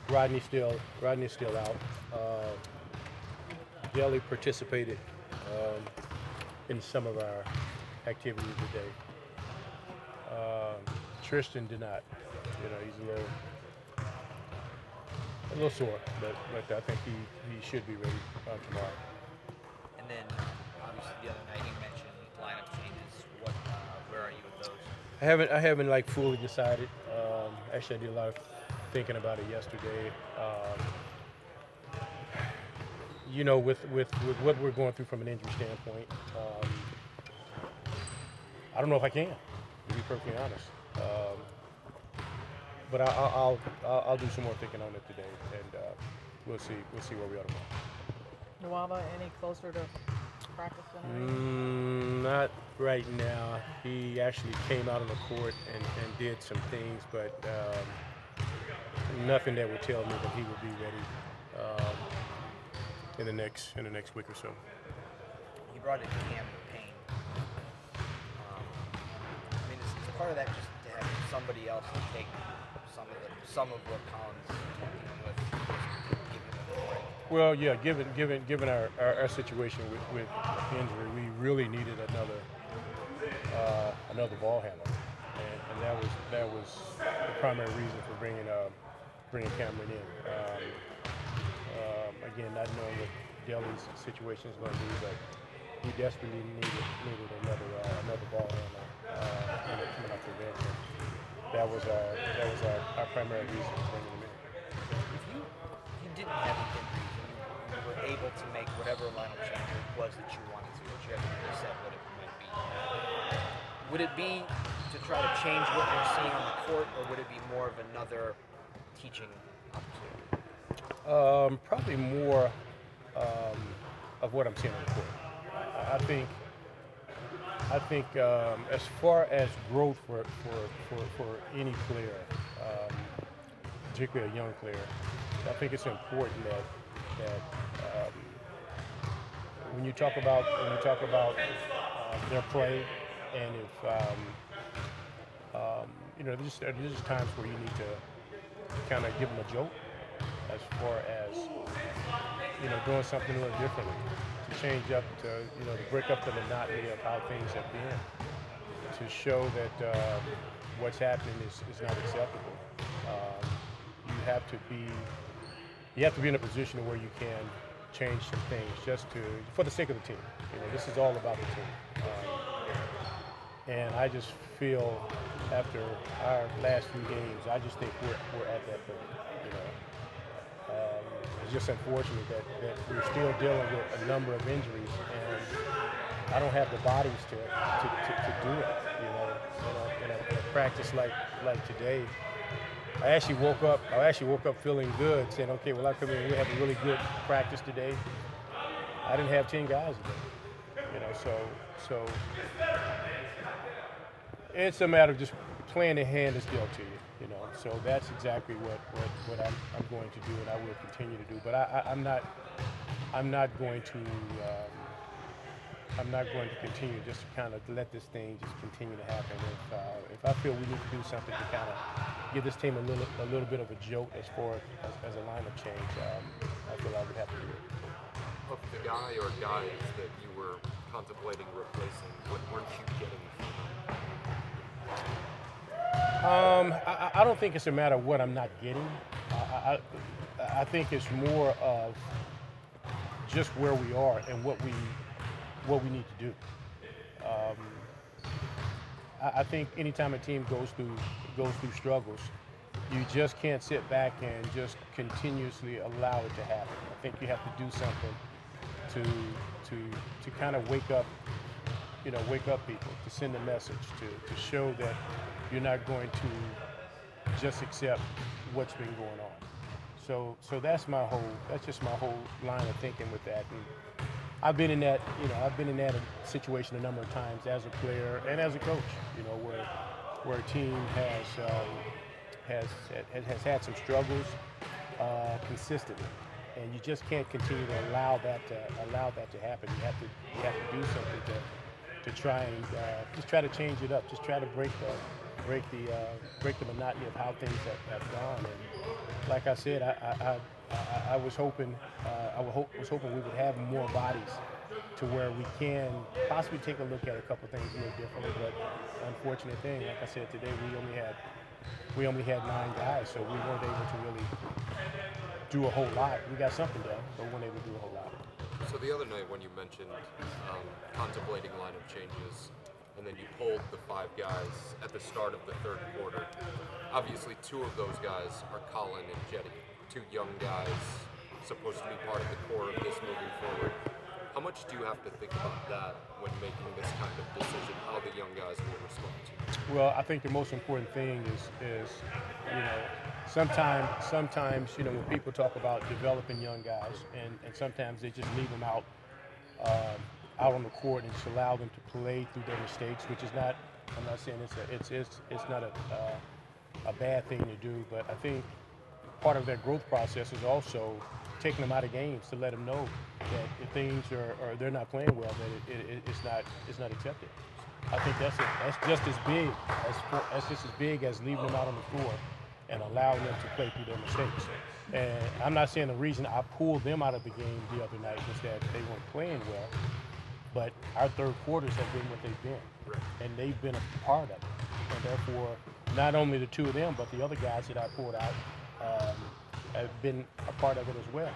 Rodney's still out. Jelly participated in some of our activities today. Tristan did not. He's a little sore, but I think he should be ready tomorrow. And then obviously the other night you mentioned lineup changes. Where are you with those? I haven't like fully decided. Actually, I did a lot of thinking about it yesterday. With what we're going through from an injury standpoint, I don't know if I can, to be perfectly honest. But I'll do some more thinking on it today, and we'll see where we are tomorrow. Nuava, any closer to practice than Not right now. He actually came out on the court and did some things, but nothing that would tell me that he would be ready in the next week or so. You brought in Cam Payne. Is part of that just to have somebody else to take some of what Collins is dealing with, give him a break? Well, yeah, given our situation with injury, we really needed another ball handler, and that was the primary reason for bringing Cameron in. Again, not knowing what Delly's situation is going to be, but we desperately needed another ball handler coming off the bench. That was our primary reason for bringing him in. If you didn't have the injuries and you were able to make whatever lineup change it was that you wanted to, that you haven't really said what it might be, would it be to try to change what you're seeing on the court, or would it be more of another teaching opportunity? Probably more of what I'm seeing on the court. I think as far as growth for any player, particularly a young player, I think it's important that when you talk about their play, and if there's just times where you need to kind of give them a jolt as far as doing something a little differently, to change up, to break up the monotony of how things have been, to show that what's happening is not acceptable. You have to be in a position where you can change some things for the sake of the team. This is all about the team. And I just feel after our last few games, I just think we're at that point. It's just unfortunate that we're still dealing with a number of injuries, and I don't have the bodies to do it. In a practice like today, I actually woke up feeling good, saying, okay, well, I come in, we have a really good practice today. I didn't have 10 guys today, so it's a matter of just playing the hand that's dealt to you. So that's exactly what I'm going to do, and I will continue to do. But I'm not going to continue just to kind of let this thing just continue to happen. If I feel we need to do something to kind of give this team a little bit of a jolt as far as a lineup change, I feel I would have to do it. Of the guy or guys that you were contemplating replacing, what weren't you getting from them? I don't think it's a matter of what I'm not getting. I think it's more of just where we are and what we need to do. I think anytime a team goes through struggles, you just can't sit back and just continuously allow it to happen. I think you have to do something to kind of wake up people, to send a message, to show that you're not going to just accept what's been going on. So that's just my whole line of thinking with that. And I've been in that situation a number of times as a player and as a coach, where a team has had some struggles consistently, and you just can't continue to allow that to happen. You have to do something to try and just try to change it up, just try to break break the monotony of how things have gone. And like I said, I was hoping was hoping we would have more bodies to where we can possibly take a look at a couple things a little differently. But unfortunate thing, like I said today, we only had 9 guys, so we weren't able to really do a whole lot. We got something done, but we weren't able to do a whole lot. So the other night when you mentioned contemplating lineup changes, and then you pulled the 5 guys at the start of the third quarter, obviously 2 of those guys are Colin and Jetty, 2 young guys supposed to be part of the core of this moving forward. How much do you have to think about that when making this kind of decision, how the young guys will respond to it? Well, I think the most important thing is sometimes when people talk about developing young guys, and sometimes they just leave them out on the court and just allow them to play through their mistakes, which is not. I'm not saying it's not a bad thing to do, but I think part of their growth process is also taking them out of games to let them know that if things are they're not playing well, that it's not accepted. I think that's just as big as leaving them out on the floor and allowing them to play through their mistakes. And I'm not saying the reason I pulled them out of the game the other night was that they weren't playing well, but our third quarters have been what they've been, and they've been a part of it. And therefore, not only the 2 of them, but the other guys that I pulled out have been a part of it as well.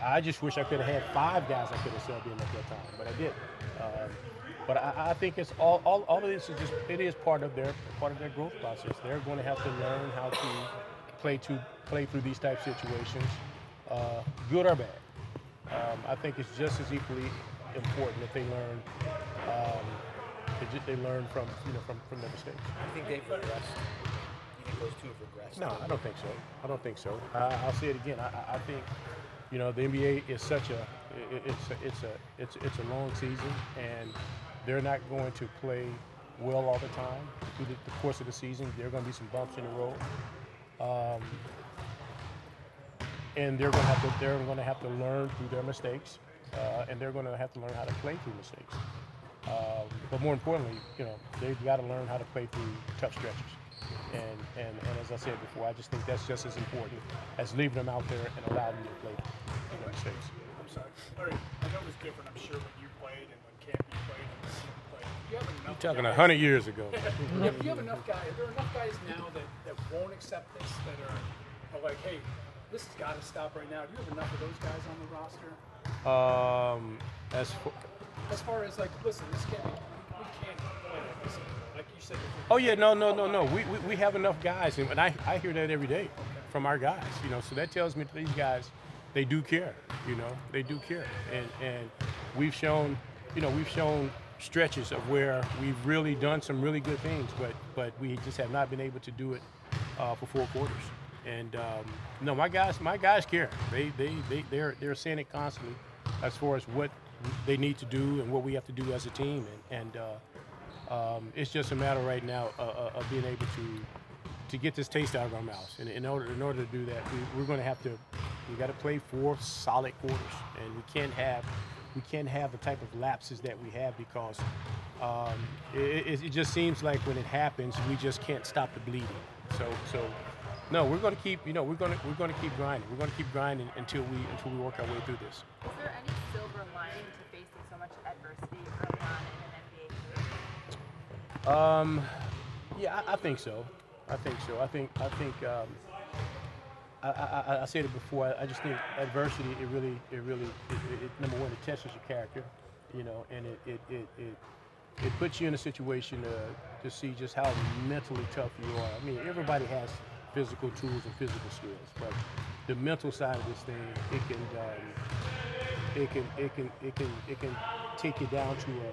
I just wish I could have had 5 guys I could have subbed in at that time, but I didn't. But I think it's all of this is just part of their growth process. They're going to have to learn how to play through these type situations, good or bad. I think it's just as equally important that they learn from their mistakes. I think they've regressed. You think those 2 have regressed? No, I don't think so. I'll say it again. I think the NBA is such it's a long season, and they're not going to play well all the time through the course of the season. There are going to be some bumps in the road, and they're going to have to learn through their mistakes, and they're going to have to learn how to play through mistakes. But more importantly, they've got to learn how to play through tough stretches. And as I said before, I just think that's just as important as leaving them out there and allowing them to play through their mistakes. I'm sorry. Larry, I know it was different, I'm sure, when you played and when Campy played and when you played. You have enough You're talking guys. 100 years ago. You have enough guys. Are there enough guys now that won't accept this, that are like, hey, this has got to stop right now? Do you have enough of those guys on the roster? As far as like, listen, we can't play like this anymore. Like you said before. Oh yeah, no. We have enough guys, and I hear that every day from our guys. So that tells me that these guys, they do care. They do care, and we've shown stretches of where we've really done some really good things, but we just have not been able to do it for 4 quarters. And no, my guys care. They're saying it constantly as far as what they need to do and what we have to do as a team, and it's just a matter right now of being able to get this taste out of our mouths. And in order to do that, we got to play 4 solid quarters, and we can't have the type of lapses that we have, because it just seems like when it happens, we just can't stop the bleeding. So no, we're going to keep keep grinding. We're going to keep grinding until we work our way through this. Is there any silver lining to facing so much adversity early on in an NBA career? Yeah, I think so. I said it before. I just think adversity. It really number one, it tests your character, and it puts you in a situation to see just how mentally tough you are. I mean, everybody has physical tools and physical skills, but the mental side of this thing, it can take you down to a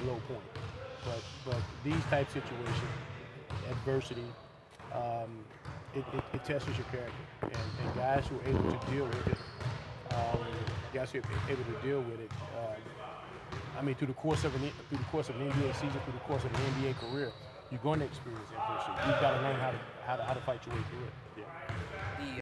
low point. But these type situations, adversity, it tests your character, and guys who are able to deal with it, I mean, through the course of an NBA season, through the course of an NBA career, you're going to experience adversity. You've got to learn how to fight your way through it. Yeah.